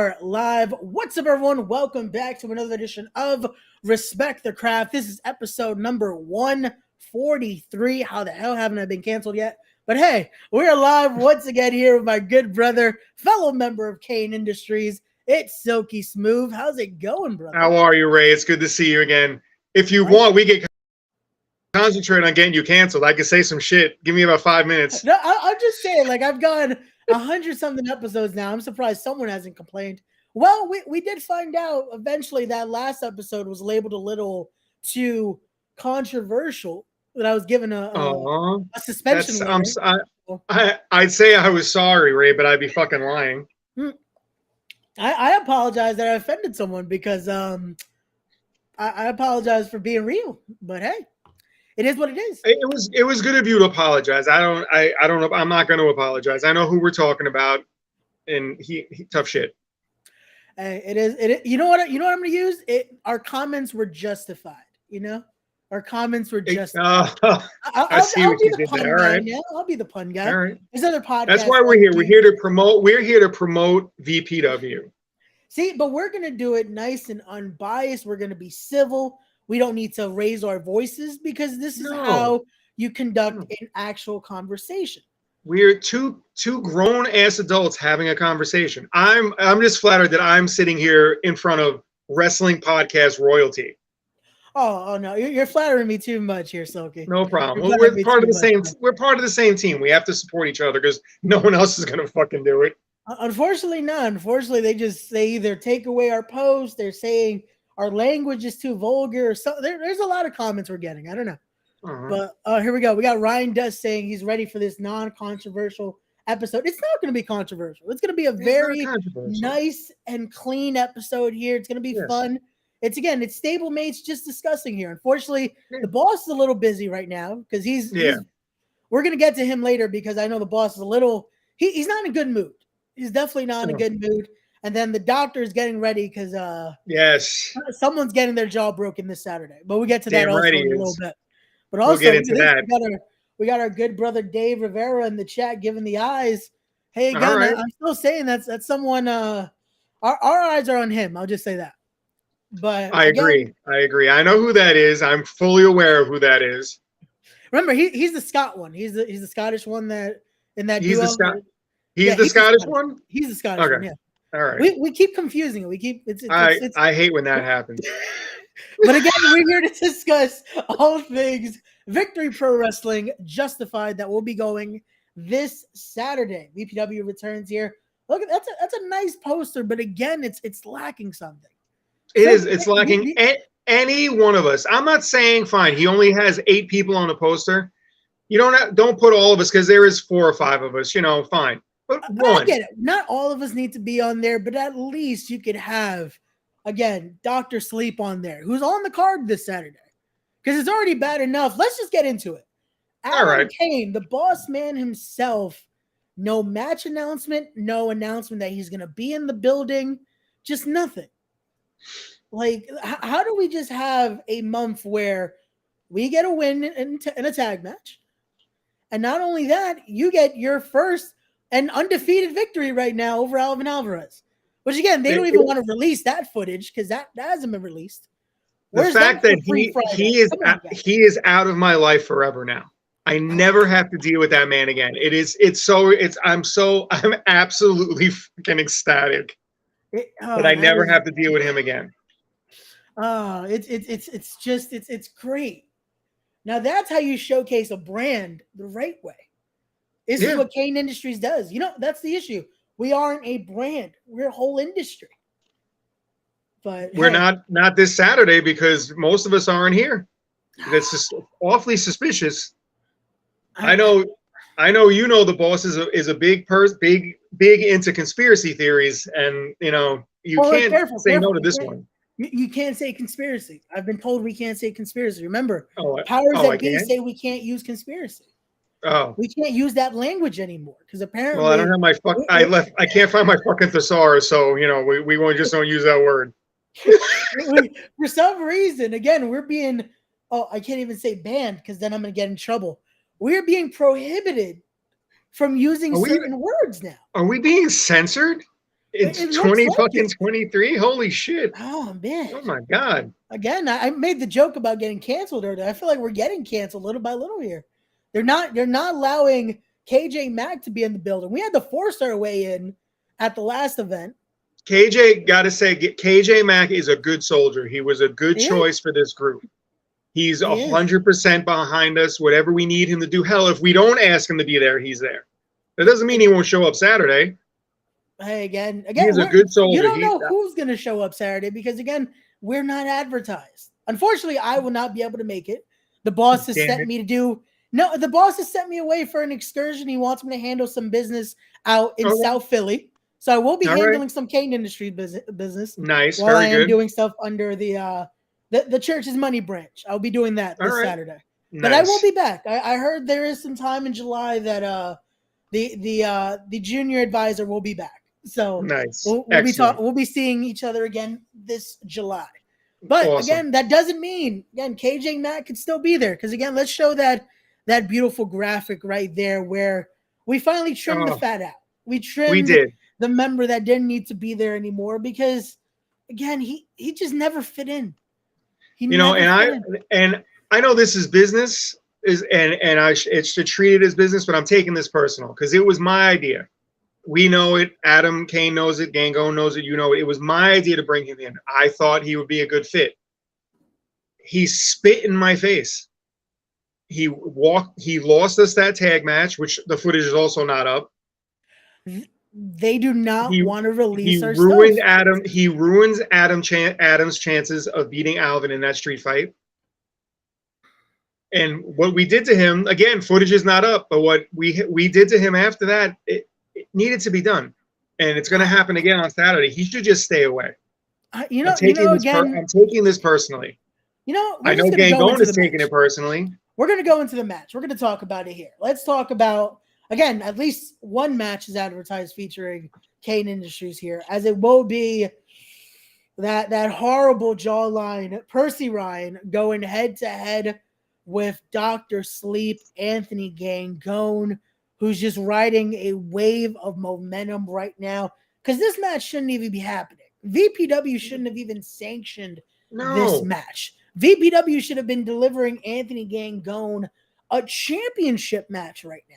are live. What's up, everyone? Welcome back to another edition of Respect the Craft. This is episode number 143. How the hell haven't I been canceled yet? But hey, we're live once again here with my good brother, fellow member of Cain Industries. It's Silky Smooth. How's it going, brother? How are you, Ray? It's good to see you again. If you want, we can concentrate on getting you canceled. I can say some shit. Give me about 5 minutes. No, I'm just saying, like, I've gone 100-something episodes now. I'm surprised someone hasn't complained. Well, we did find out eventually that last episode was labeled a little too controversial, that I was given a suspension letter. I'd say I was sorry, Ray, but I'd be fucking lying. I apologize that I offended someone because I apologize for being real. But hey, it is what it is. It was good of you to apologize. I don't know. I'm not going to apologize. I know who we're talking about, and he tough shit. It is. You know what I'm going to use? Our comments were justified. You know, our comments were justified. I'll be the pun guy. Yeah, I'll be the pun guy. All right. There's other podcasts. That's why we're here. We're here to promote. We're here to promote VPW. See, but we're going to do it nice and unbiased. We're going to be civil. We don't need to raise our voices because this is how you conduct an actual conversation. We're two grown ass adults having a conversation. I'm just flattered that I'm sitting here in front of wrestling podcast royalty. Oh no, you're flattering me too much here, Silky. No problem. Well, we're part of the same. We're part of the same team. We have to support each other because no one else is gonna fucking do it. Unfortunately, not. Unfortunately, they either take away our post. They're saying our language is too vulgar. Or so there's a lot of comments we're getting. I don't know. But here we go. We got Ryan Dust saying he's ready for this non-controversial episode. It's not going to be controversial. It's going to be a very nice and clean episode here. It's going to be fun. It's stablemates just discussing here. Unfortunately, the boss is a little busy right now because he's we're going to get to him later because I know the boss is a little he's not in a good mood. He's definitely not in a good mood. And then the doctor is getting ready because someone's getting their jaw broken this Saturday. But we'll get to that also in a little bit. But also, we'll get into that. We got our good brother Dave Rivera in the chat giving the eyes. Hey, again, I'm still saying that's someone. Our eyes are on him. I'll just say that. But I agree. I know who that is. I'm fully aware of who that is. Remember, he's the Scott one. He's the Scottish one that in that he's duo. He's the Scottish one. He's the Scottish one. Yeah. All right. We keep confusing it. We keep I hate when that happens. But again, we're here to discuss all things Victory Pro Wrestling Justified that will be going this Saturday. VPW returns here. Look, that's a nice poster, but again, it's lacking something. It's lacking any one of us. I'm not saying fine. He only has 8 people on the poster. You don't put all of us because there is 4 or 5 of us. Fine. But one. I get it. Not all of us need to be on there, but at least you could have, again, Dr. Sleep on there, who's on the card this Saturday. Because it's already bad enough. Let's just get into it. Adam Cain, the boss man himself, no match announcement, no announcement that he's going to be in the building, just nothing. Like, how do we just have a month where we get a win in a tag match? And not only that, you get your first and undefeated victory right now over Alvin Alvarez. Which, again, they don't even want to release that footage because that hasn't been released. The fact that he is out of my life forever now. I never have to deal with that man again. I'm absolutely fucking ecstatic that I never have to deal with him again. It's great. Now that's how you showcase a brand the right way. This is what Cain Industries does. That's the issue. We aren't a brand. We're a whole industry. But we're not this Saturday because most of us aren't here. That's just awfully suspicious. I know the boss is a big into conspiracy theories, and you can't say no to this one. You can't say conspiracy. I've been told we can't say conspiracy. Remember, powers that be say we can't use conspiracy. Oh, we can't use that language anymore because apparently. Well, I don't have my I can't find my fucking thesaurus, so we won't don't use that word. For some reason, again, we're being. Oh, I can't even say banned because then I'm going to get in trouble. We're being prohibited from using certain words now. Are we being censored? It's It looks 20 like fucking it. 23. Holy shit. Oh man. Oh my God. Again, I made the joke about getting canceled earlier. I feel like we're getting canceled little by little here. They're not allowing KJ Mack to be in the building. We had to force our way in at the last event. KJ, gotta say, KJ Mack is a good soldier. He was a good He choice for this group. He's He is. 100% behind us. Whatever we need him to do. Hell, if we don't ask him to be there, he's there. That doesn't mean he won't show up Saturday. Hey, again, He's a good soldier. You don't know who's going to show up Saturday because, again, we're not advertised. Unfortunately, I will not be able to make it. The boss has sent me to do the boss has sent me away for an excursion. He wants me to handle some business out in South Philly. So I will be handling some Cain Industries business. Nice, while I am good. doing stuff under the church's money branch. I'll be doing that this Saturday. Nice. But I will be back. I heard there is some time in July that the junior advisor will be back. So nice. We'll be seeing each other again this July. But again, that doesn't mean KJ Mack could still be there because again, let's show that beautiful graphic right there where we finally trimmed the fat out. We did the member that didn't need to be there anymore because again, he just never fit in. I know this is business it's to treat it as business, but I'm taking this personal because it was my idea. We know it. Adam Cain knows it. Gango knows it. You know it. It was my idea to bring him in. I thought he would be a good fit. He spit in my face. He lost us that tag match, which the footage is also not up. They do not want to release our ruined stuff. Adam. He ruins Adam's chances of beating Alvin in that street fight. And what we did to him, again, footage is not up, but what we did to him after that, it needed to be done. And it's going to happen again on Saturday. He should just stay away. I'm taking this personally. I know Gangone is taking it personally. We're going to go into the match. We're going to talk about it here. Let's talk about, again, at least one match is advertised featuring Cain Industries here, as it will be that horrible jawline, Percy Ryan, going head-to-head with Dr. Sleep, Anthony Gangone, who's just riding a wave of momentum right now. Because this match shouldn't even be happening. VPW shouldn't have even sanctioned this match. VPW should have been delivering Anthony Gangone a championship match right now.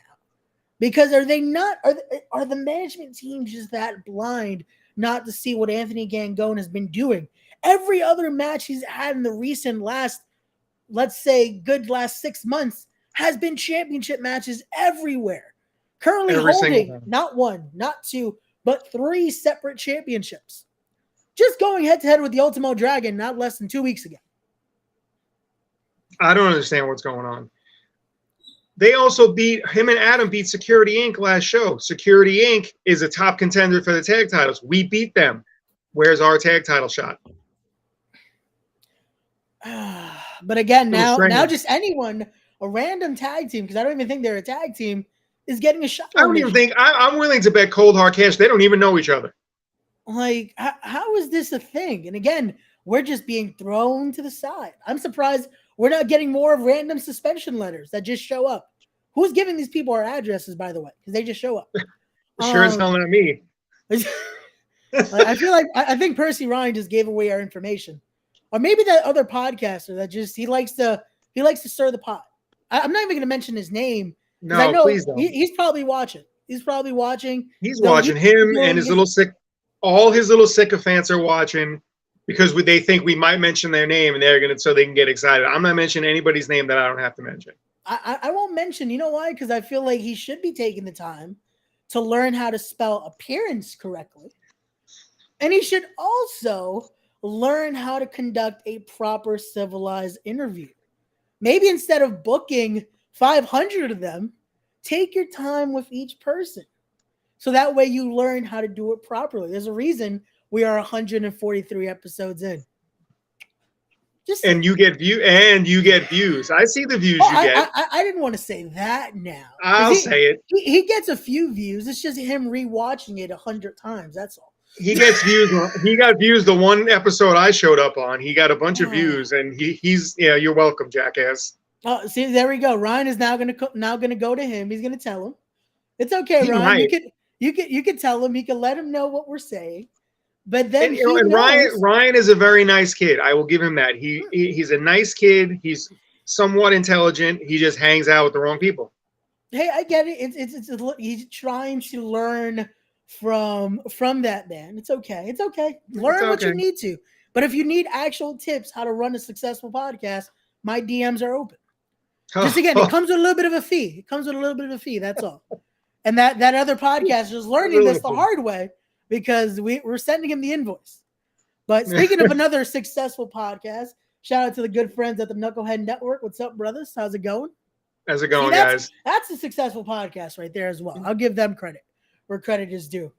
Because are the management teams just that blind not to see what Anthony Gangone has been doing? Every other match he's had in the recent last 6 months has been championship matches everywhere. Currently holding not one, not two, but 3 separate championships. Just going head-to-head with the Ultimo Dragon not less than 2 weeks ago. I don't understand what's going on. They also him and Adam beat Security Inc. last show. Security Inc. is a top contender for the tag titles. We beat them. Where's our tag title shot? But again, now just anyone, a random tag team, because I don't even think they're a tag team, is getting a shot. I don't even think I'm willing to bet cold hard cash. They don't even know each other. Like, how is this a thing? And again, we're just being thrown to the side. I'm surprised we're not getting more of random suspension letters that just show up. Who's giving these people our addresses, by the way? Because they just show up. Sure as hell not me. I think Percy Ryan just gave away our information. Or maybe that other podcaster that just he likes to stir the pot. I'm not even going to mention his name. No, please don't. He's probably watching. He's watching him and his little sick. All his little sycophants are watching because they think we might mention their name and so they can get excited. I'm not mentioning anybody's name that I don't have to mention. I won't mention. You know why? Because I feel like he should be taking the time to learn how to spell appearance correctly, and he should also learn how to conduct a proper civilized interview. Maybe instead of booking 500 of them, take your time with each person. So that way you learn how to do it properly. There's a reason we are 143 episodes in. You get views. I see the views you get. I didn't want to say that now. I'll say it. He gets a few views. It's just him rewatching it 100 times. That's all. He gets views. He got views the one episode I showed up on. He got a bunch of views, and he's you're welcome, jackass. Oh, see, there we go. Ryan is now gonna go to him. He's gonna tell him, "It's okay, Ryan. You can tell him. You can let him know what we're saying. But then and Ryan is a very nice kid. I will give him that. He's a nice kid. He's somewhat intelligent. He just hangs out with the wrong people. Hey, I get it. He's trying to learn from that man. It's okay. It's okay. Learn what you need to. But if you need actual tips how to run a successful podcast, my DMs are open. Just again, it comes with a little bit of a fee. That's all. And that other podcast is learning this the hard way because we're sending him the invoice. But speaking of another successful podcast, shout out to the good friends at the Knucklehead Network. What's up, brothers? How's it going? How's it going, guys? That's a successful podcast right there as well. I'll give them credit where credit is due.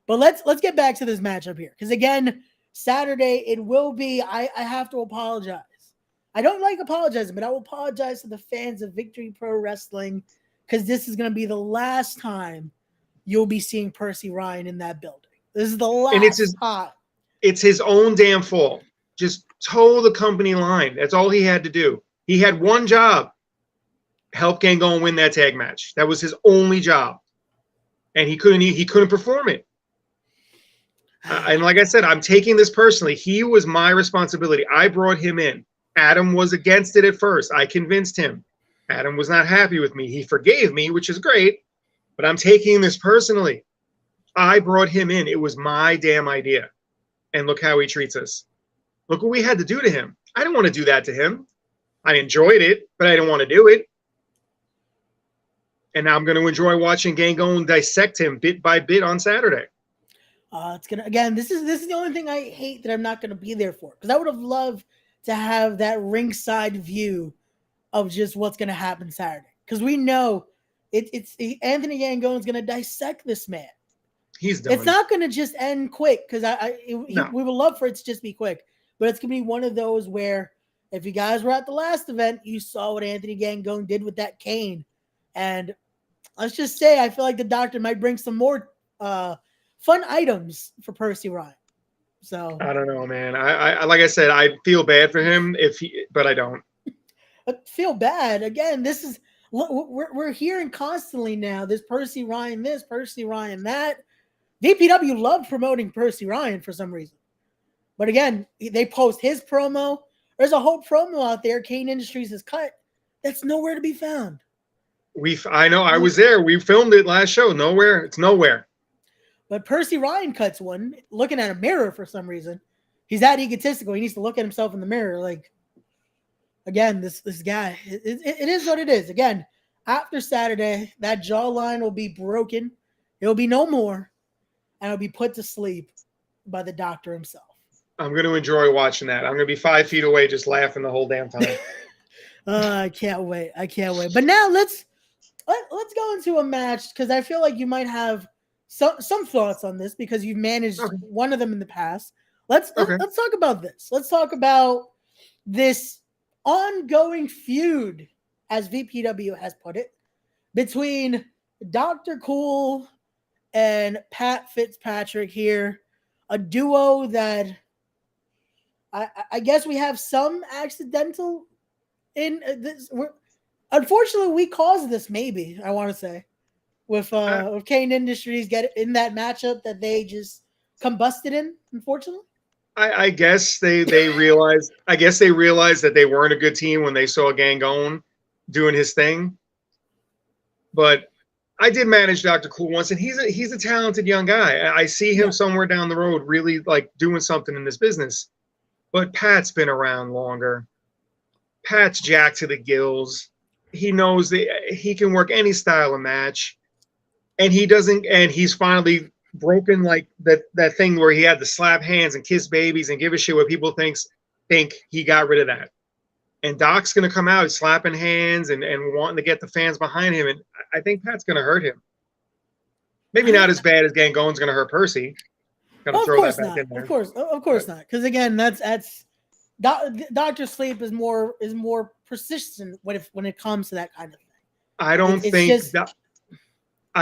But let's get back to this matchup here. Because again, Saturday, it will be, I have to apologize. I don't like apologizing, but I will apologize to the fans of Victory Pro Wrestling because this is going to be the last time you'll be seeing Percy Ryan in that building. This is the last time. It's his own damn fault. Just toe the company line. That's all he had to do. He had one job. Help Gangon win that tag match. That was his only job. And he couldn't perform it. And like I said, I'm taking this personally. He was my responsibility. I brought him in. Adam was against it at first. I convinced him. Adam was not happy with me. He forgave me, which is great, but I'm taking this personally. I brought him in. It was my damn idea. And look how he treats us. Look what we had to do to him. I didn't want to do that to him. I enjoyed it, but I didn't want to do it. And now I'm going to enjoy watching Gangon dissect him bit by bit on Saturday. It's gonna again. This is the only thing I hate that I'm not going to be there for because I would have loved to have that ringside view of just what's going to happen Saturday because we know it's Anthony Gangon's going to dissect this man. He's done. It's not going to just end quick because we would love for it to just be quick, but it's going to be one of those where if you guys were at the last event, you saw what Anthony Gangon did with that Cain, and let's just say I feel like the doctor might bring some more fun items for Percy Ryan. So I don't know, man. I like I said, I feel bad for him but I don't. Feel bad again. This is we're hearing constantly now. This Percy Ryan, this Percy Ryan, that. VPW loved promoting Percy Ryan for some reason, but again, they post his promo. There's a whole promo out there. Cain Industries has cut. That's nowhere to be found. I know. I was there. We filmed it last show. Nowhere. It's nowhere. But Percy Ryan cuts one looking at a mirror for some reason. He's that egotistical. He needs to look at himself in the mirror. Like, again, this guy, it is what it is. Again, after Saturday, that jawline will be broken. It will be no more. And it'll be put to sleep by the doctor himself. I'm going to enjoy watching that. I'm going to be 5 feet away just laughing the whole damn time. I can't wait. But now let's go into a match because I feel like you might have some thoughts on this because you've managed one of them in the past. Let's talk about this. Let's talk about this ongoing feud, as VPW has put it, between Dr. Cool and Pat Fitzpatrick here. A duo that I guess we have some accidental in this. Unfortunately, we caused this, maybe, I want to say. With Cain Industries get in that matchup that they just combusted in, unfortunately. I guess they realized that they weren't a good team when they saw Gangon doing his thing. But I did manage Dr. Cool once, and he's a talented young guy. I see him somewhere down the road really like doing something in this business. But Pat's been around longer. Pat's jacked to the gills. He knows that he can work any style of match. And he's finally broken like that thing where he had to slap hands and kiss babies and give a shit what people think he got rid of that. And Doc's going to come out slapping hands and wanting to get the fans behind him. And I think Pat's going to hurt him. Maybe not as bad as Gangon's going to hurt Percy. Of course not. Of course not. Because again, that's Dr. Sleep is more persistent when it comes to that kind of thing. I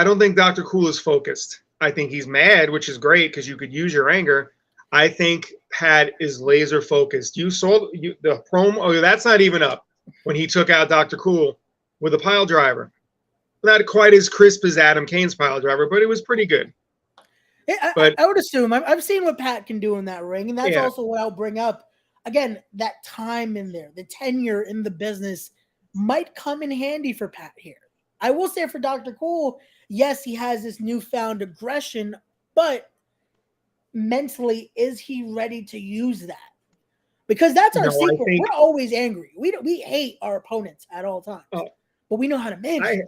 don't think Dr. Cool is focused. I think he's mad, which is great because you could use your anger. I think Pat is laser focused. You saw the promo. Oh, that's not even up when he took out Dr. Cool with a pile driver. not quite as crisp as Adam Cain's pile driver, but it was pretty good. I would assume I've seen what Pat can do in that ring, and that's also what I'll bring up. Again, that time in there, the tenure in the business might come in handy for Pat here. I will say for Dr. Cool, yes, he has this newfound aggression, but mentally, is he ready to use that? Because that's our secret. We're always angry. We hate our opponents at all times, but we know how to manage it.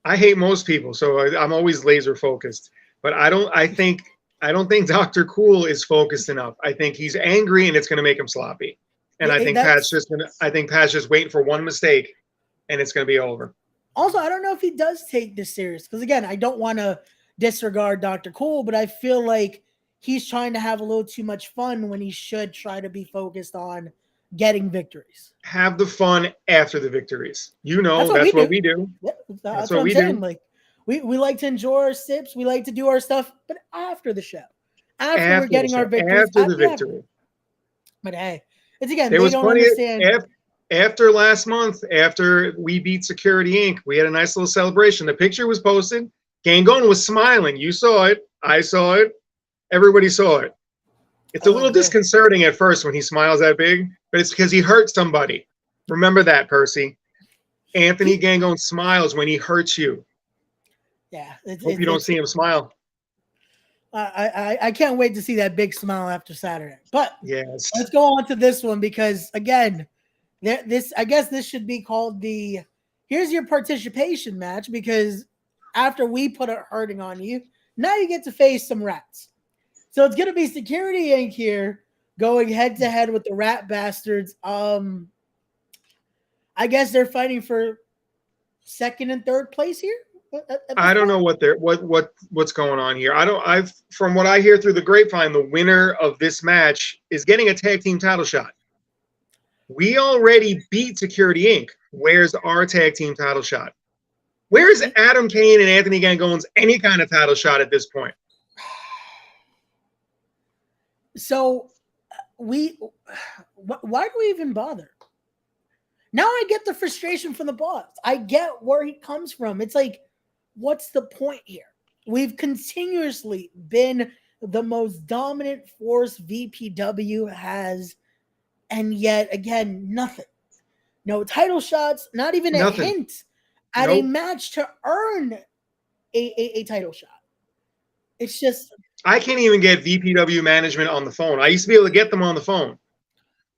I hate most people, so I'm always laser focused. But I don't think Dr. Cool is focused enough. I think he's angry and it's going to make him sloppy. And I think Pat's just waiting for one mistake and it's going to be over. Also, I don't know if he does take this serious because again, I don't want to disregard Dr. Cool, but I feel like he's trying to have a little too much fun when he should try to be focused on getting victories. Have the fun after the victories. That's what we do. Yeah, that's what I'm saying. Like we like to enjoy our sips. We like to do our stuff, but after the show, after we're getting our victories, after the victory. But hey, it's again, they don't understand. After last month, after we beat Security Inc., we had a nice little celebration. The picture was posted. Gangon was smiling. You saw it. I saw it. Everybody saw it. It's a little disconcerting at first when he smiles that big, but it's because he hurt somebody. Remember that, Percy. Anthony Gangon smiles when he hurts you. Yeah. Hope you don't see him smile. I can't wait to see that big smile after Saturday. But yes, let's go on to this one because, again, I guess this should be called the here's your participation match because after we put a hurting on you, now you get to face some rats. So it's going to be Security Inc. here going head-to-head with the Rat Bastards. I guess they're fighting for second and third place here. I don't know what's going on here. From what I hear through the grapevine, the winner of this match is getting a tag team title shot. We already beat Security Inc. Where's our tag team title shot? Where is Adam Cain and Anthony Gangon's any kind of title shot at this point? So why do we even bother? Now I get the frustration from the boss. I get where he comes from. It's like, what's the point here? We've continuously been the most dominant force VPW has, and yet again, nothing. No title shots, not even a hint at a match to earn a title shot. It's just I can't even get VPW management on the phone. I used to be able to get them on the phone.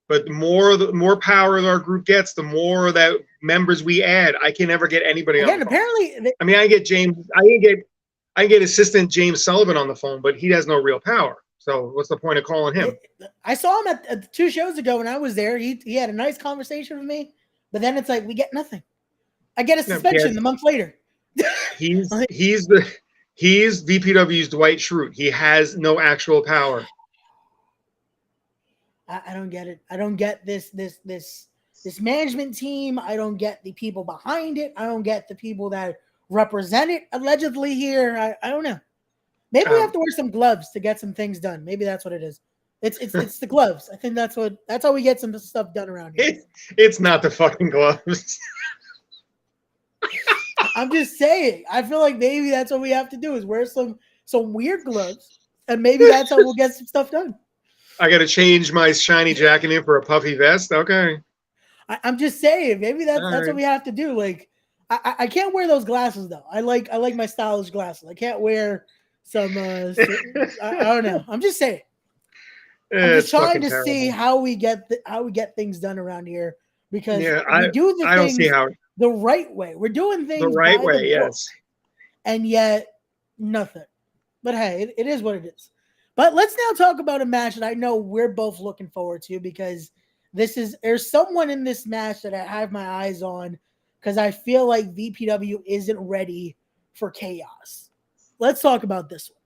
But the more power our group gets, the more that members we add. I can never get anybody on the phone. Apparently, I mean, I can get assistant James Sullivan on the phone, but he has no real power. So what's the point of calling him? I saw him at 2 shows ago when I was there. He had a nice conversation with me, but then it's like we get nothing. I get a suspension a month later. He's VPW's Dwight Schrute. He has no actual power. I don't get it. I don't get this management team. I don't get the people behind it. I don't get the people that represent it allegedly here. I don't know. Maybe we have to wear some gloves to get some things done. Maybe that's what it is. It's the gloves. I think that's how we get some stuff done around here. It's not the fucking gloves. I'm just saying. I feel like maybe that's what we have to do is wear some weird gloves, and maybe that's how we'll get some stuff done. I got to change my shiny jacket in for a puffy vest. Okay. I'm just saying. Maybe that's what we have to do. Like, I can't wear those glasses though. I like my stylish glasses. I can't wear some. I don't know. I'm just saying. I'm just trying to see how we get things done around here because we do the things the right way. We're doing things the right way, yes, and yet nothing. But hey, it is what it is. But let's now talk about a match that I know we're both looking forward to because there's someone in this match that I have my eyes on because I feel like VPW isn't ready for chaos. Let's talk about this one.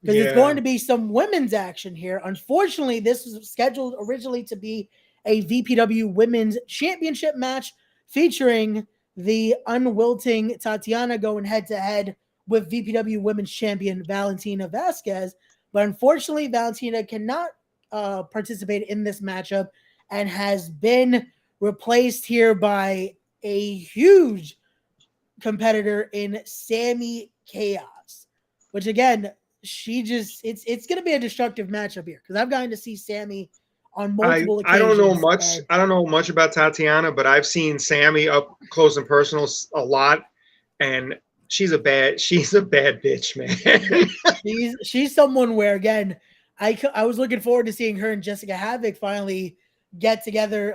Because it's going to be some women's action here. Unfortunately, this was scheduled originally to be a VPW Women's Championship match featuring the unwilting Tatiana going head-to-head with VPW Women's Champion Valentina Vasquez. But unfortunately, Valentina cannot participate in this matchup and has been replaced here by a huge competitor in Sammy Chaos, which again, it's going to be a destructive matchup here because I've gotten to see Sammy on multiple occasions. I don't know much. I don't know much about Tatiana, but I've seen Sammy up close and personal a lot, and she's a bad bitch, man. she's someone where again, I was looking forward to seeing her and Jessica Havoc finally get together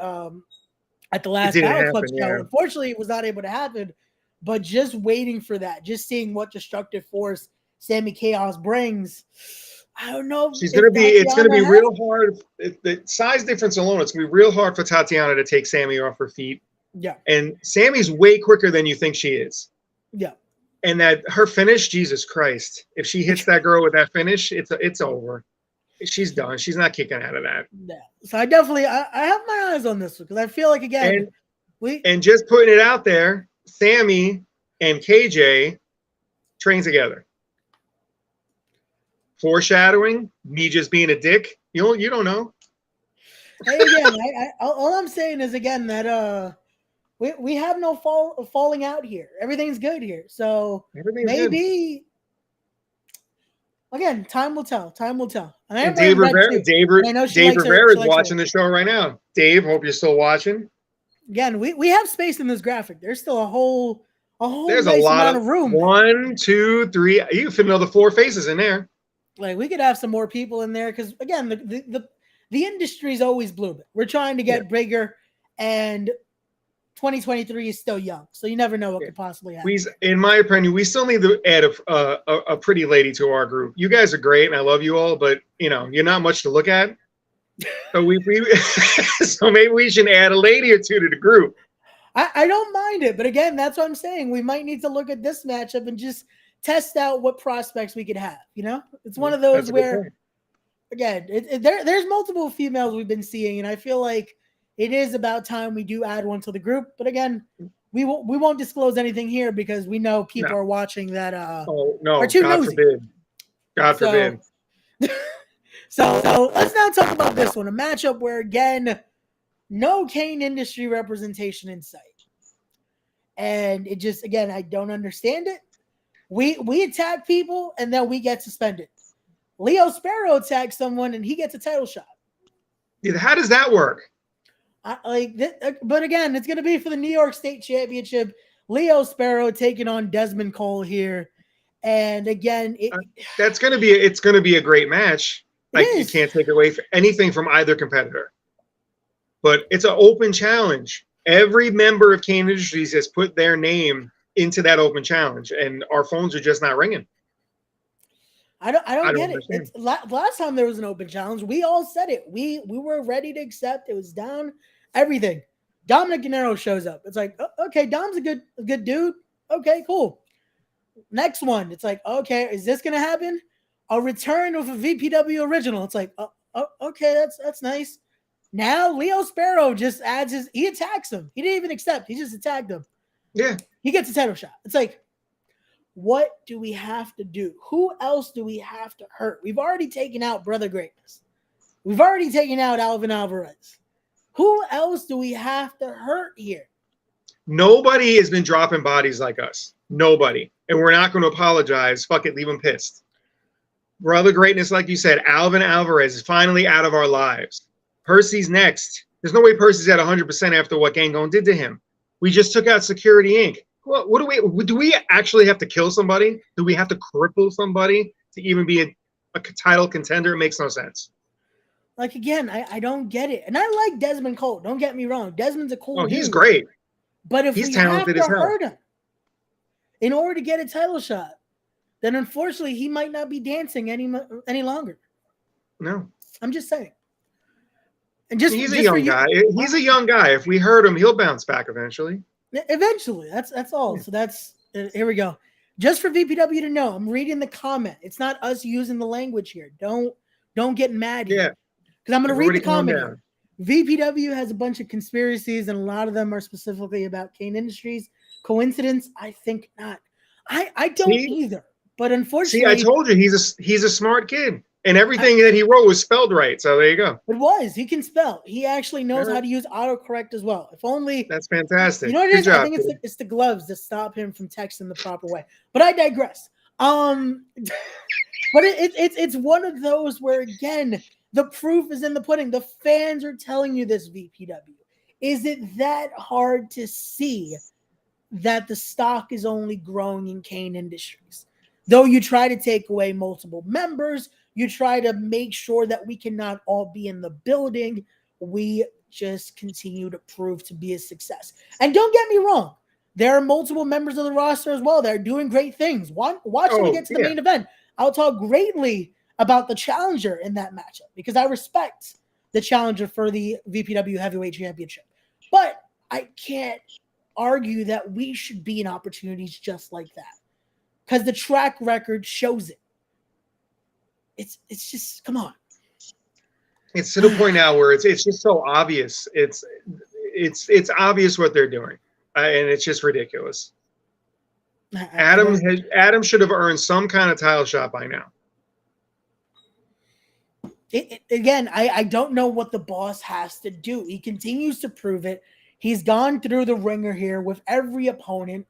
at the last Battle Club show. Yeah. Unfortunately, it was not able to happen, but just waiting for that, just seeing what destructive force Sammy Chaos brings. I don't know. It's gonna be real hard. The size difference alone, it's gonna be real hard for Tatiana to take Sammy off her feet. Yeah. And Sammy's way quicker than you think she is. Yeah. And that her finish, Jesus Christ! If she hits that girl with that finish, it's over. She's done. She's not kicking out of that. Yeah. So I definitely I have my eyes on this one because I feel like again and just putting it out there, Sammy and KJ train together. Foreshadowing, me just being a dick. You don't know. Hey, again, all I'm saying is again that we have no falling out here. Everything's good here. So maybe again, time will tell. Time will tell. And Dave Rivera is watching the show right now. Dave, hope you're still watching. Again, we have space in this graphic. There's still a whole There's nice a lot amount of room. 1, 2, 3. You can fit another 4 faces in there. Like we could have some more people in there because again, the industry is always blooming. We're trying to get bigger, and 2023 is still young, so you never know what could possibly happen. In my opinion, we still need to add a pretty lady to our group. You guys are great, and I love you all, but you're not much to look at. So so maybe we should add a lady or two to the group. I don't mind it, but again, that's what I'm saying. We might need to look at this matchup and just test out what prospects we could have. It's one of those where, again, there's multiple females we've been seeing, and I feel like it is about time we do add one to the group. But again, we won't disclose anything here because we know people are watching that. Oh no! God forbid! God forbid! So let's now talk about this one, a matchup where again, no Cain industry representation in sight, and it just again I don't understand it. We attack people and then we get suspended. Leo Sparrow attacks someone and he gets a title shot. Dude, how does that work? But again, it's going to be for the New York State Championship. Leo Sparrow taking on Desmond Cole here, and again, it's going to be a great match. You can't take away anything from either competitor, but it's an open challenge. Every member of Cain Industries has put their name into that open challenge, and our phones are just not ringing. I don't get it. Last time there was an open challenge, we all said it. We were ready to accept. It was down, everything. Dominic Gennaro shows up. It's like, okay, Dom's a good dude. Okay, cool. Next one, it's like, okay, is this gonna happen? A return with a VPW original. It's like, okay, that's nice. Now Leo Sparrow just adds he attacks him. He didn't even accept. He just attacked him. Yeah. He gets a title shot. It's like, what do we have to do? Who else do we have to hurt? We've already taken out Brother Greatness. We've already taken out Alvin Alvarez. Who else do we have to hurt here? Nobody has been dropping bodies like us. Nobody. And we're not going to apologize. Fuck it. Leave them pissed. Brother Greatness, like you said, Alvin Alvarez is finally out of our lives. Percy's next. There's no way Percy's at 100% after what Gangon did to him. We just took out Security Inc. What do we actually have to kill somebody? Do we have to cripple somebody to even be a title contender? It makes no sense. Like, again, I don't get it. And I like Desmond Cole. Don't get me wrong. Desmond's a cool dude. He's great. But if he's we talented have to as hell. hurt him in order to get a title shot, then unfortunately he might not be dancing any longer. No. I'm just saying. And he's a young guy. He's a young guy. If we hurt him, he'll bounce back eventually. Eventually. That's all. Yeah. So that's here we go. Just for VPW to know, I'm reading the comment. It's not us using the language here. Don't get mad here. Yeah. Because I'm going to read the comment. VPW has a bunch of conspiracies, and a lot of them are specifically about Cain Industries. Coincidence? I think not. I don't either. But unfortunately, I told you he's a smart kid. And everything that he wrote was spelled right. So there you go. It was. He can spell. He actually knows how to use autocorrect as well. If only. That's fantastic. You know what it Good is? job, I think it's the gloves that stop him from texting the proper way. But I digress. But it's one of those where, again, the proof is in the pudding. The fans are telling you this, VPW. Is it that hard to see that the stock is only growing in Cain Industries? Though you try to take away multiple members, you try to make sure that we cannot all be in the building, we just continue to prove to be a success. And don't get me wrong, there are multiple members of the roster as well that are doing great things. Watch when we get to the main event. I'll talk greatly about the challenger in that matchup because I respect the challenger for the VPW Heavyweight Championship. But I can't argue that we should be in opportunities just like that because the track record shows it. It's just, come on. It's to the point now where it's just so obvious. It's obvious what they're doing, and it's just ridiculous. Adam should have earned some kind of title shot by now. Again, I don't know what the boss has to do. He continues to prove it. He's gone through the ringer here with every opponent.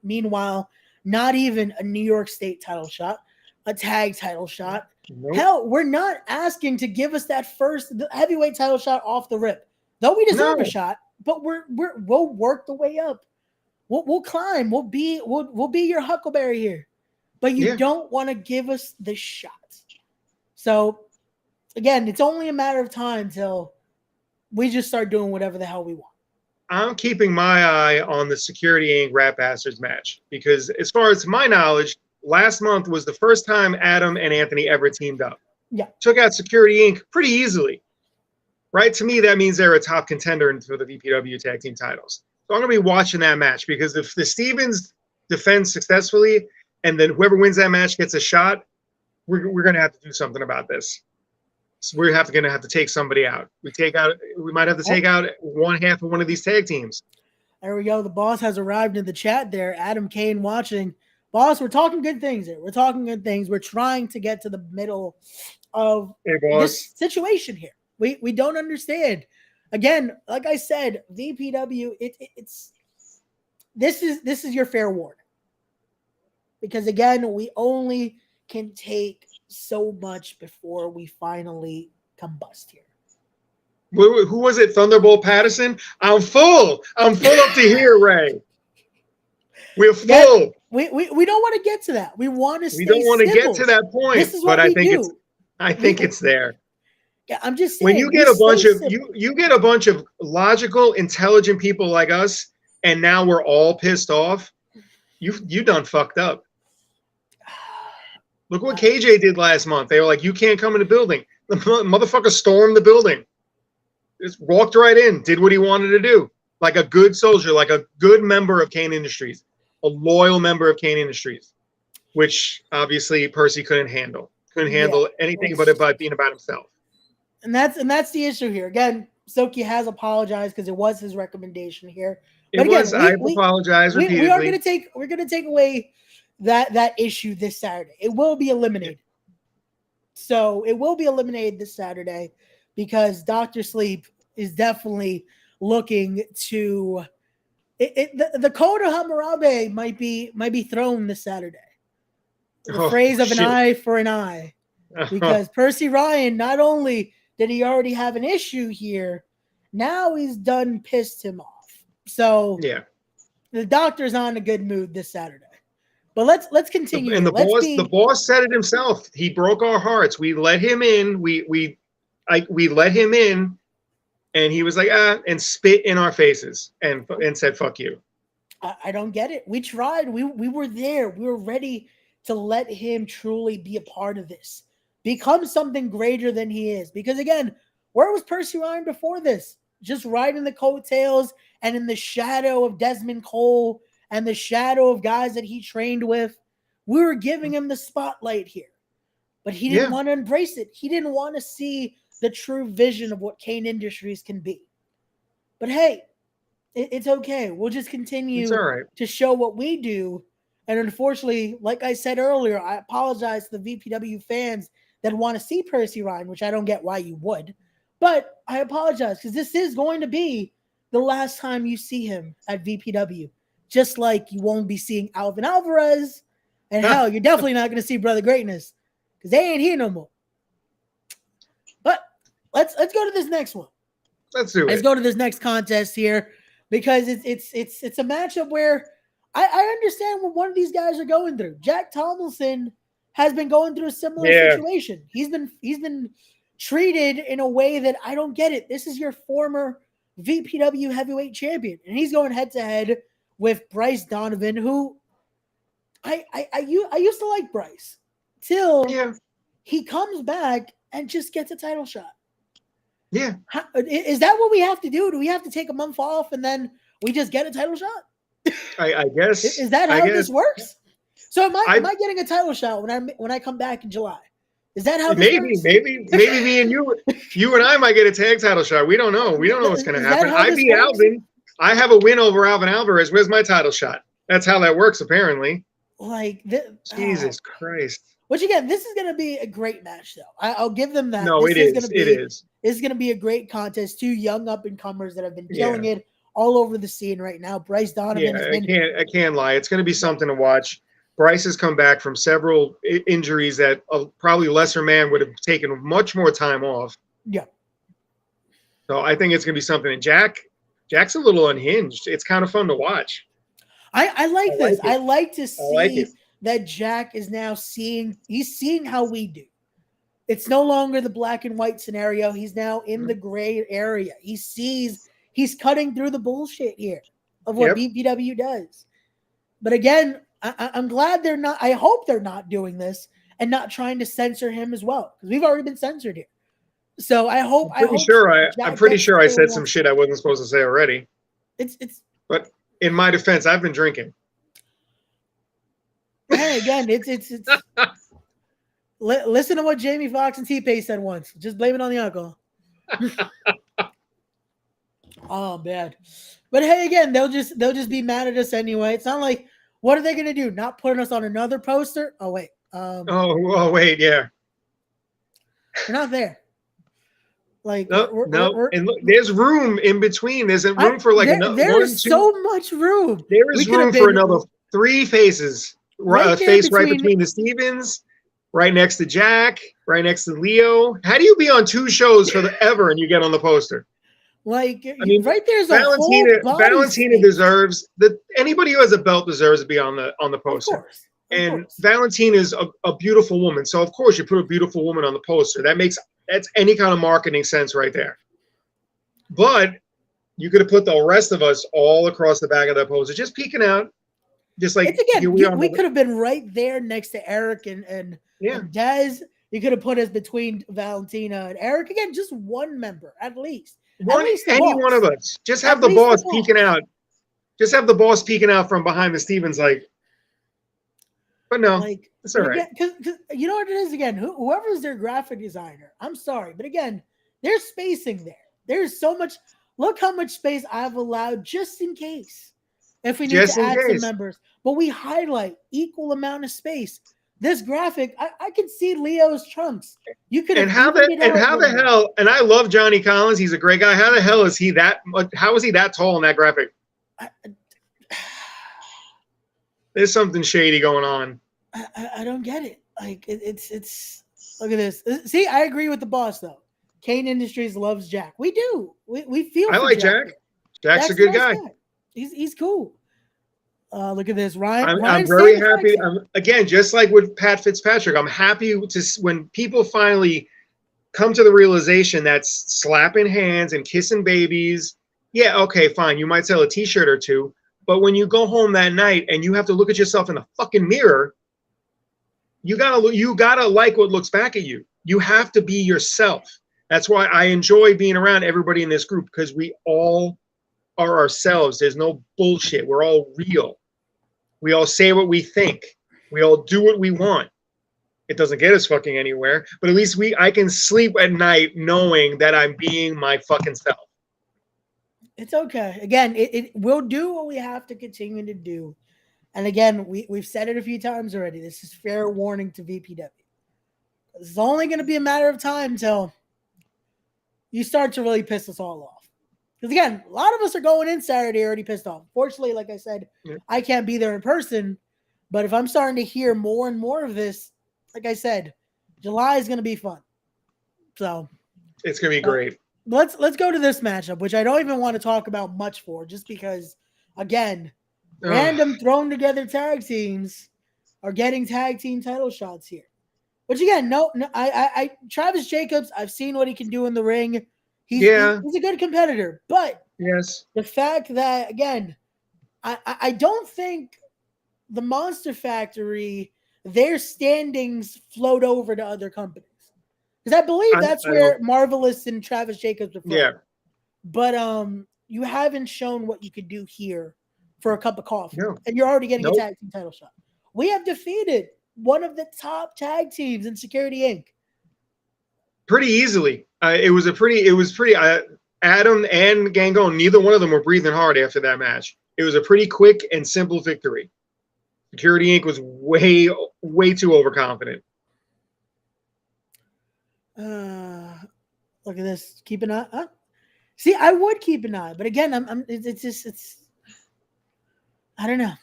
Meanwhile, not even a New York State title shot, a tag title shot. Nope. Hell, we're not asking to give us that first heavyweight title shot off the rip. Though we deserve a shot, but we'll work the way up. We'll climb. We'll be your Huckleberry here. But you don't want to give us the shot. So again, it's only a matter of time till we just start doing whatever the hell we want. I'm keeping my eye on the Security Inc. Rat Bastards match because as far as my knowledge, last month was the first time Adam and Anthony ever teamed up. Yeah. Took out Security Inc. pretty easily. Right? To me, that means they're a top contender for the VPW tag team titles. So I'm going to be watching that match because if the Stevens defends successfully and then whoever wins that match gets a shot, we're going to have to do something about this. So we're going to have to take somebody out. We might have to take out one half of one of these tag teams. There we go. The boss has arrived in the chat there. Adam Cain watching. Boss, we're talking good things here. We're talking good things. We're trying to get to the middle of this situation here. We don't understand. Again, like I said, VPW, this is your fair warning. Because again, we only can take so much before we finally combust here. Who was it? Thunderbolt Patterson? I'm full up to here, Ray. We're full. We don't want to get to that. We want to stay We don't want to get to that point. This is what I think it's there. Yeah, I'm just saying. When you get you get a bunch of logical, intelligent people like us, and now we're all pissed off, you done fucked up. Look what KJ did last month. They were like, you can't come in the building. The motherfucker stormed the building. Just walked right in, did what he wanted to do. Like a good soldier, like a good member of Cain Industries, a loyal member of Cain Industries, which obviously Percy couldn't handle. Couldn't handle anything but being about himself. And that's the issue here. Again, Silky has apologized because it was his recommendation here. But I apologize repeatedly. We're gonna take away that issue this Saturday. It will be eliminated. So it will be eliminated this Saturday because Dr. Sleep is definitely looking to the code of Hammurabi might be thrown this Saturday. The phrase of an eye for an eye. Because Percy Ryan, not only did he already have an issue here, now he's done pissed him off. So the doctor's on a good mood this Saturday. But let's continue. And the boss said it himself. He broke our hearts. We let him in. We let him in, and he was like, and spit in our faces and said, "Fuck you." I don't get it. We tried. We were there. We were ready to let him truly be a part of this, become something greater than he is. Because again, where was Percy Ryan before this? Just riding the coattails and in the shadow of Desmond Cole and the shadow of guys that he trained with. We were giving him the spotlight here, but he didn't want to embrace it. He didn't want to see the true vision of what Cain Industries can be. But hey, it's okay. We'll just continue to show what we do. And unfortunately, like I said earlier, I apologize to the VPW fans that want to see Percy Ryan, which I don't get why you would. But I apologize because this is going to be the last time you see him at VPW. Just like you won't be seeing Alvin Alvarez. And hell, you're definitely not going to see Brother Greatness because they ain't here no more. But let's go to this next one. Let's do it. Let's go to this next contest here because it's a matchup where I understand what one of these guys are going through. Jack Tomlinson has been going through a similar situation. He's been treated in a way that I don't get it. This is your former VPW heavyweight champion, and he's going head to head with Bryce Donovan, who I used to like Bryce till he comes back and just gets a title shot. Yeah. Is that what we have to do? Do we have to take a month off and then we just get a title shot? I guess. Is that how this works? So am I getting a title shot when I come back in July? Is that how this works? Maybe me and you and I might get a tag title shot. We don't know. We don't know what's going to happen. I beat Alvin. I have a win over Alvin Alvarez. Where's my title shot? That's how that works, apparently. Like Jesus Christ. Which again, this is going to be a great match, though. I'll give them that. No, it is. It is. It's going to be a great contest. Two young up and comers that have been killing it all over the scene right now. Bryce Donovan. I can't lie. It's going to be something to watch. Bryce has come back from several injuries that a probably lesser man would have taken much more time off. Yeah. So I think it's going to be something. And Jack's a little unhinged. It's kind of fun to watch. I like this. I like to see that Jack is now seeing how we do. It's no longer the black and white scenario. He's now in the gray area. He's cutting through the bullshit here of what BPW does. But again, I'm glad they're not. I hope they're not doing this and not trying to censor him as well, because we've already been censored here. So I'm pretty sure I said some shit I wasn't supposed to say already. But in my defense, I've been drinking. Hey, again, it's listen to what Jamie Foxx and T-Pace said once. Just blame it on the alcohol. Oh, bad. But hey, again, they'll just be mad at us anyway. It's not like, what are they gonna do? Not putting us on another poster? Oh wait. Wait, yeah. We're not there. Like no. And look, there's room in between. There's room for like another. There's so much room. There is room for another 3 faces. Right between the Stevens, right next to Jack, right next to Leo. How do you be on 2 shows forever and you get on the poster? Like, I mean, right there's Valentina deserves that. Anybody who has a belt deserves to be on the poster. Of course. Valentina's a beautiful woman, so of course you put a beautiful woman on the poster. That's any kind of marketing sense right there. But you could have put the rest of us all across the back of that poster, just peeking out. Just like we could have been right there next to Eric and Dez. You could have put us between Valentina and Eric. Again, just one member at least. Any one of us. Just have the boss peeking out. Just have the boss peeking out from behind the Stevens, like. But no, it's all right. Because you know what it is, again, whoever's their graphic designer, I'm sorry, but again, there's spacing there. There's so much. Look how much space I've allowed just in case. If we need to add some members. But we highlight equal amount of space. This graphic, I can see Leo's trunks. You could and how the hell, and I love Johnny Collins. He's a great guy. How the hell is he that? How is he that tall in that graphic? There's something shady going on. I don't get it. Like it's look at this. See, I agree with the boss though. Cain Industries loves Jack. We do. We feel. I like Jack. Jack's a good guy. He's cool. Look at this, Ryan. I'm very happy. Again, just like with Pat Fitzpatrick, I'm happy to when people finally come to the realization that slapping hands and kissing babies. Yeah, okay, fine. You might sell a T-shirt or 2, but when you go home that night and you have to look at yourself in the fucking mirror, you gotta like what looks back at you. You have to be yourself. That's why I enjoy being around everybody in this group, because we all are ourselves. There's no bullshit. We're all real. We all say what we think. We all do what we want. It doesn't get us fucking anywhere, but at least I can sleep at night knowing that I'm being my fucking self. It's okay. Again, we'll do what we have to continue to do. And again, we've said it a few times already. This is fair warning to VPW. It's only going to be a matter of time until you start to really piss us all off. Because again, a lot of us are going in Saturday already pissed off. Fortunately, like I said, I can't be there in person. But if I'm starting to hear more and more of this, like I said, July is going to be fun. So it's going to be great. Let's go to this matchup, which I don't even want to talk about much for, just because, again, random thrown together tag teams are getting tag team title shots here. Which again, I Travis Jacobs, I've seen what he can do in the ring. He's a good competitor, but the fact that, again, I don't think the Monster Factory, their standings float over to other companies. Because I believe that's where Marvelous and Travis Jacobs are from. Yeah. But you haven't shown what you could do here for a cup of coffee. No. And you're already getting a tag team title shot. We have defeated one of the top tag teams in Security Inc. Pretty easily. It was pretty Adam and Gangone, neither one of them were breathing hard after that match. It was a pretty quick and simple victory. Security Inc. was way too overconfident. Look at this. Keep an eye. Huh? See, I would keep an eye, but again, it's I don't know.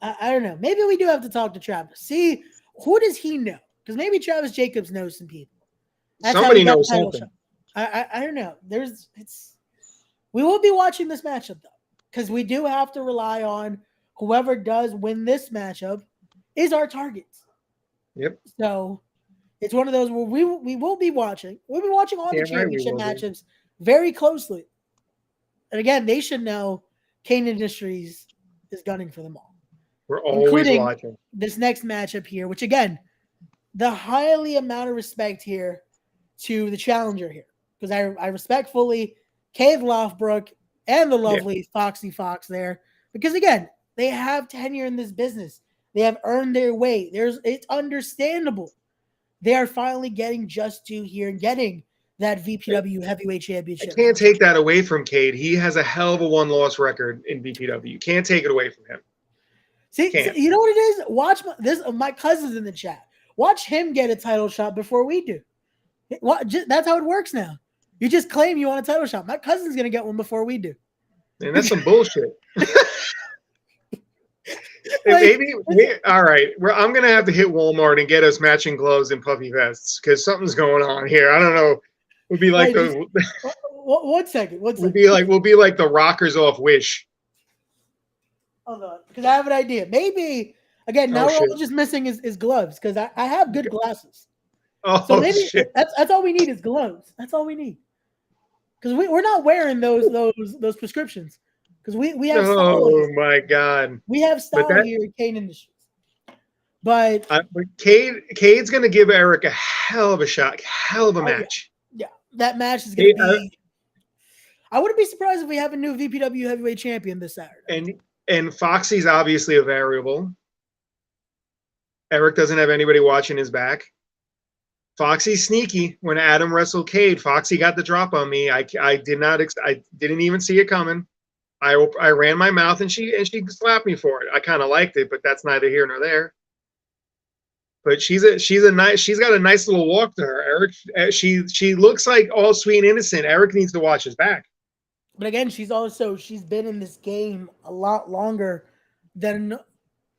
I don't know. Maybe we do have to talk to Travis. See, who does he know? Because maybe Travis Jacobs knows some people. That's somebody knows something. I don't know. We will be watching this matchup though, because we do have to rely on whoever does win this matchup is our targets. Yep. So it's one of those where we will be watching. We'll be watching all the championship matchups very closely. And again, they should know Cain Industries is gunning for them all. We're always watching this next matchup here, which again, the highly amount of respect here to the challenger here. Because I respect fully Cade Lofbrook and the lovely Foxy Fox there. Because again, they have tenure in this business. They have earned their way. It's understandable. They are finally getting just due here and getting that VPW Heavyweight Championship. I can't take that away from Cade. He has a hell of a one-loss record in VPW. You can't take it away from him. See, you know what it is? Watch my cousin's in the chat. Watch him get a title shot before we do. That's how it works now. You just claim you want a title shot. My cousin's going to get one before we do. Man, that's some bullshit. Maybe all right. I'm gonna have to hit Walmart and get us matching gloves and puffy vests because something's going on here. I don't know. Would be like one second. We'll be like the Rockers off Wish. Hold on, because I have an idea. Maybe again now we're just missing is gloves because I have good glasses. So maybe that's all we need is gloves. That's all we need because we're not wearing those prescriptions. Because we have style. Oh my God. We have style here at Cain Industries. But Cade's gonna give Eric a hell of a shot, hell of a match. Yeah, that match is gonna be I wouldn't be surprised if we have a new VPW heavyweight champion this Saturday. And Foxy's obviously a variable. Eric doesn't have anybody watching his back. Foxy's sneaky. When Adam wrestled Cade, Foxy got the drop on me. I didn't even see it coming. I ran my mouth and she slapped me for it. I kind of liked it, but that's neither here nor there. But she's got a nice little walk to her. Eric, she looks like all sweet and innocent. Eric needs to watch his back. But again, she's been in this game a lot longer than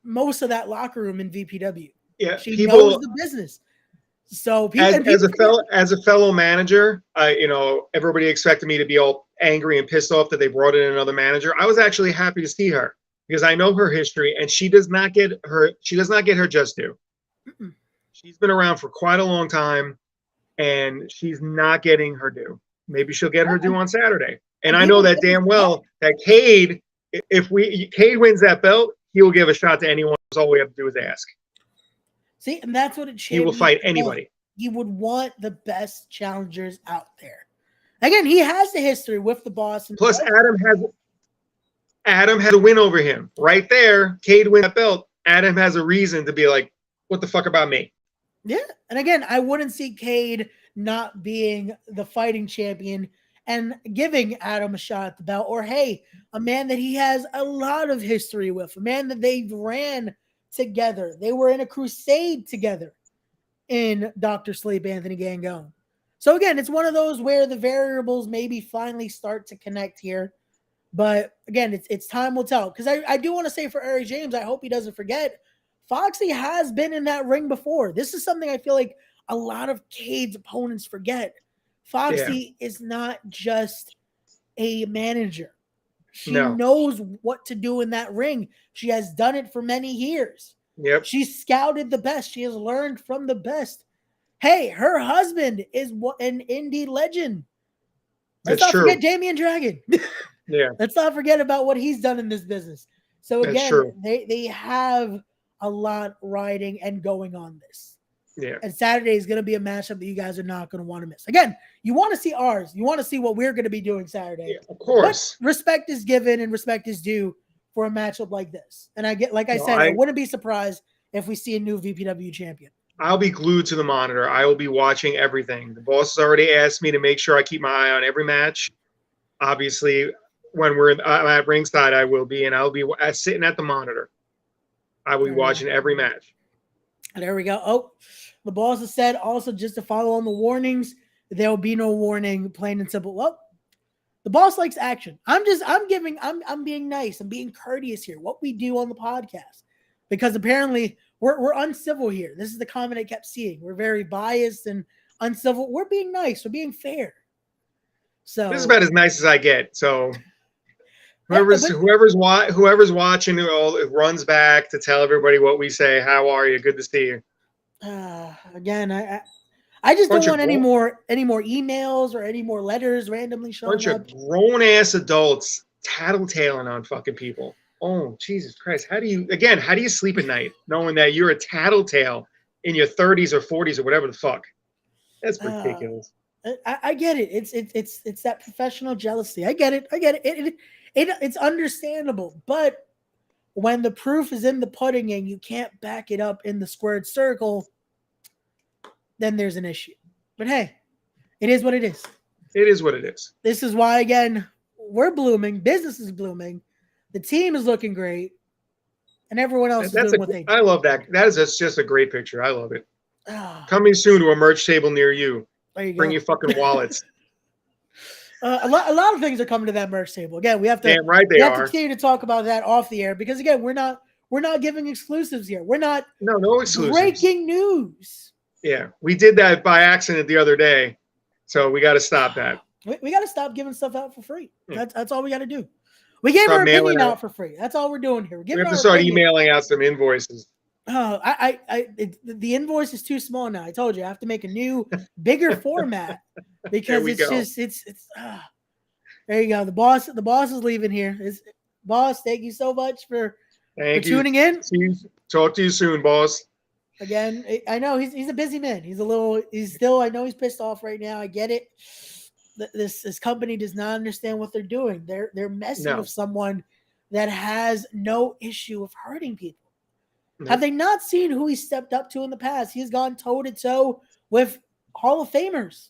most of that locker room in VPW. Yeah, she knows the business. So as a fellow manager, everybody expected me to be all angry and pissed off that they brought in another manager. I was actually happy to see her because I know her history and she does not get her just due. Mm-mm. She's been around for quite a long time and she's not getting her due. Maybe she'll get her due on Saturday. And I know that damn well that Cade, if Cade wins that belt, he will give a shot to anyone. All we have to do is ask. See, and that's what he will fight anybody. He would want the best challengers out there. Again, he has the history with the boss. Plus, Adam has a win over him right there. Cade wins that belt. Adam has a reason to be like, "What the fuck about me?" Yeah, and again, I wouldn't see Cade not being the fighting champion and giving Adam a shot at the belt, or hey, a man that he has a lot of history with, a man that they ran together. They were in a crusade together in Dr. Sleep, Anthony Gangone. So again, it's one of those where the variables maybe finally start to connect here. But again, it's time will tell. Because I do want to say for Ari James, I hope he doesn't forget, Foxy has been in that ring before. This is something I feel like a lot of Cade's opponents forget. Foxy is not just a manager. She knows what to do in that ring. She has done it for many years. Yep. She's scouted the best. She has learned from the best. Hey, her husband is an indie legend. Let's not forget Damian Dragon. Yeah. Let's not forget about what he's done in this business. So again, they have a lot riding and going on this. Yeah. And Saturday is going to be a matchup that you guys are not going to want to miss. Again, you want to see ours. You want to see what we're going to be doing Saturday. Yeah, of course. But respect is given and respect is due for a matchup like this. And I wouldn't be surprised if we see a new VPW champion. I'll be glued to the monitor. I will be watching everything. The boss has already asked me to make sure I keep my eye on every match. Obviously, when we're at ringside, I will be, and I'll be sitting at the monitor. I will be watching every match. There we go. Oh, the boss has said also just to follow on the warnings, there will be no warning, plain and simple. Well, the boss likes action. I'm being nice. I'm being courteous here. What we do on the podcast, because apparently we're uncivil here. This is the comment I kept seeing. We're very biased and uncivil. We're being nice. We're being fair. So this is about as nice as I get. So whoever's watching runs back to tell everybody what we say. How are you? Good to see you. Again, I just don't want any more emails or any more letters randomly showing up. Bunch of grown ass adults tattletaling on fucking people. Oh, Jesus Christ. How do you sleep at night knowing that you're a tattletale in your 30s or 40s or whatever the fuck? That's ridiculous. I get it. It's that professional jealousy. I get it. It's understandable. But when the proof is in the pudding and you can't back it up in the squared circle, then there's an issue. But hey, it is what it is. It is what it is. This is why, again, we're blooming. Business is blooming. The team is looking great. And everyone else is doing what they do. I love that. That is just a great picture. I love it. Coming soon to a merch table near you. There you Bring go. your fucking wallets. A lot of things are coming to that merch table. Again, we have to continue to talk about that off the air because again, we're not giving exclusives here. We're not no exclusives. Breaking news. Yeah, we did that by accident the other day, so we got to stop that. We got to stop giving stuff out for free. That's all we got to do. We gave our opinion out for free. That's all we're doing here. We have to start emailing out some invoices. Oh, the invoice is too small now. I told you I have to make a new, bigger format because it's there you go. The boss is leaving here. Boss, thank you so much for tuning in. Talk to you soon, boss. Again, I know he's a busy man. I know he's pissed off right now. I get it. This company does not understand what they're doing. They're messing with someone that has no issue of hurting people. No. Have they not seen who he stepped up to in the past? He's gone toe to toe with Hall of Famers.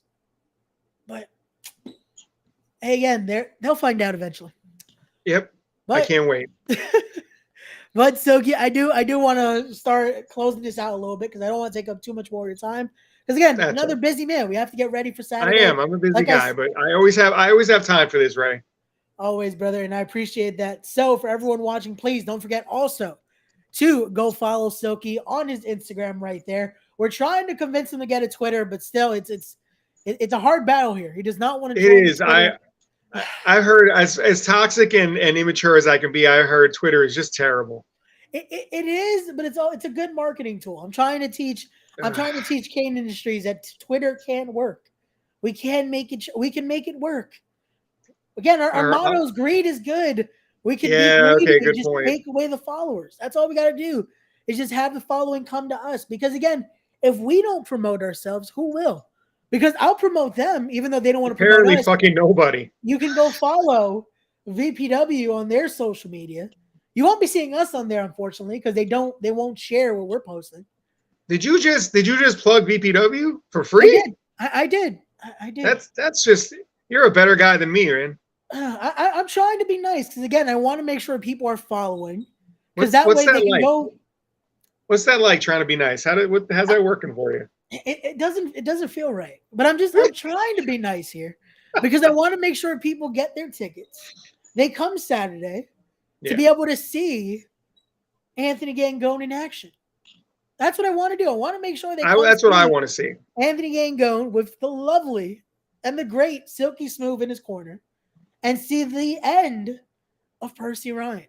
But hey, again, they'll find out eventually. Yep, I can't wait. But Silky, I do want to start closing this out a little bit because I don't want to take up too much more of your time. Because again, another busy man. We have to get ready for Saturday. I'm a busy guy, but I always have time for this, Ray. Always, brother, and I appreciate that. So for everyone watching, please don't forget also to go follow Silky on his Instagram right there. We're trying to convince him to get a Twitter, but still, it's a hard battle here. He does not want to. It is. I've heard as toxic and immature as I can be. I heard Twitter is just terrible. It is, but it's a good marketing tool. I'm trying to teach Cain Industries that Twitter can work. We can make it. We can make it work. Again, our motto is greed is good. We can be greedy and just take away the followers. That's all we got to do is just have the following come to us. Because again, if we don't promote ourselves, who will? Because I'll promote them, even though they don't want to promote us. Apparently fucking nobody. You can go follow VPW on their social media. You won't be seeing us on there, unfortunately, because they won't share what we're posting. Did you just plug VPW for free? I did. That's just, you're a better guy than me, man. I'm trying to be nice because again, I want to make sure people are following because that way they can go. What's that like trying to be nice? How's that working for you? It doesn't feel right. But I'm trying to be nice here because I want to make sure people get their tickets. They come Saturday to be able to see Anthony Gangone in action. That's what I want to do. I want to make sure that's what I want to see. Anthony Gangone with the lovely and the great Silky Smooth in his corner and see the end of Percy Ryan.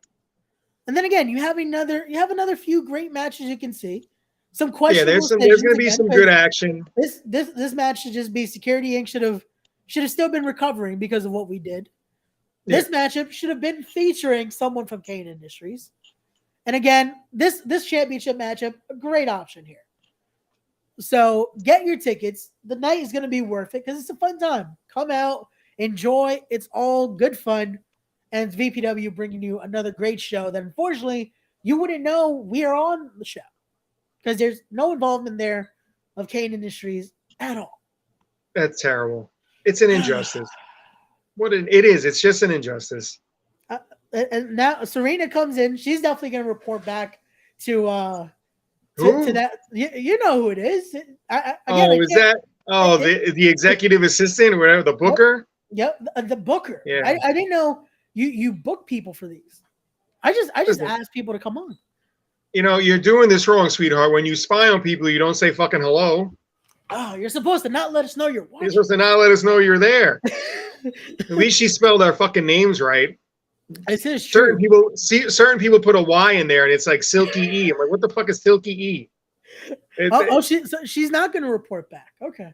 And then again, you have another few great matches you can see. Some questionable. Yeah, there's going to be some good action. This match should just be Security Inc. should have still been recovering because of what we did. This matchup should have been featuring someone from Cain Industries. And again, this championship matchup, a great option here. So get your tickets. The night is going to be worth it because it's a fun time. Come out, enjoy. It's all good fun. And it's VPW bringing you another great show that unfortunately you wouldn't know we are on the show because there's no involvement there of Cain Industries at all. That's terrible. It's an injustice. It is. It's just an injustice. And now Serena comes in. She's definitely going to report back to that. You know who it is. The executive assistant or whatever, the booker? Yep, the booker. Yeah. I didn't know you book people for these. I just ask people to come on. You know, you're doing this wrong, sweetheart. When you spy on people, you don't say fucking hello. Oh, you're supposed to not let us know you're watching. You're supposed to not let us know you're there. At least she spelled our fucking names right. This is true. Certain people put a Y in there, and it's like Silky E. I'm like, what the fuck is Silky E? She's not going to report back. Okay.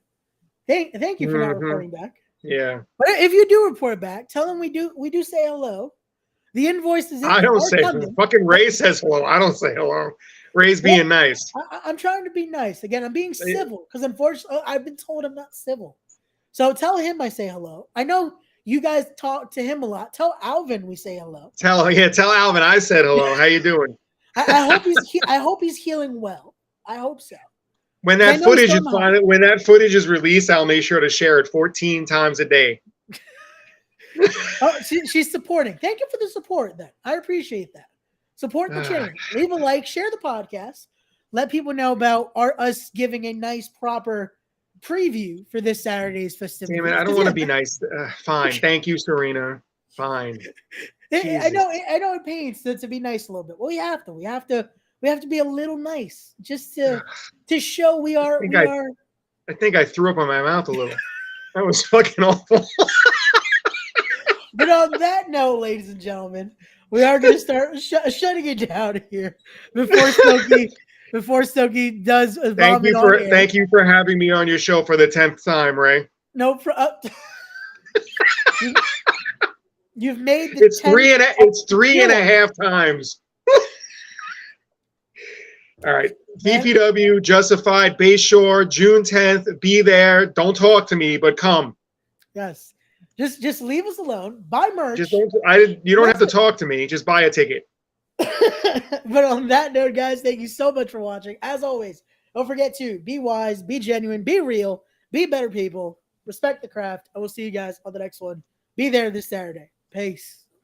Thank you for not reporting back. Yeah. But if you do report back, tell them we do say hello. The invoice is in. I don't say hello. Fucking Ray says hello. I don't say hello. Ray's being nice. I'm trying to be nice. Again, I'm being civil because unfortunately I've been told I'm not civil. So tell him I say hello. I know you guys talk to him a lot. Tell Alvin we say hello. Tell Alvin I said hello. How you doing? I hope he's healing well. I hope so. When that footage is released, I'll make sure to share it 14 times a day. She's supporting. Thank you for the support. Then I appreciate that. Support the channel. Leave a like. Share the podcast. Let people know about us giving a nice, proper preview for this Saturday's festivities. Damn it, I don't want to be nice. Fine. Thank you, Serena. Fine. I know it pains to be nice a little bit. Well, we have to be a little nice just to show we are. I think I threw up on my mouth a little. That was fucking awful. But on that note, ladies and gentlemen, we are going to start shutting it down here before Stokey does vomit on air. Thank you for having me on your show for the 10th time, Ray. No problem. You've made the it's three and a half times. All right. VPW, Justified, Bayshore, June 10th. Be there. Don't talk to me, but come. Yes. Just leave us alone. Buy merch. You don't have to talk to me. Just buy a ticket. But on that note, guys, thank you so much for watching. As always, don't forget to be wise, be genuine, be real, be better people, respect the craft. I will see you guys on the next one. Be there this Saturday. Peace.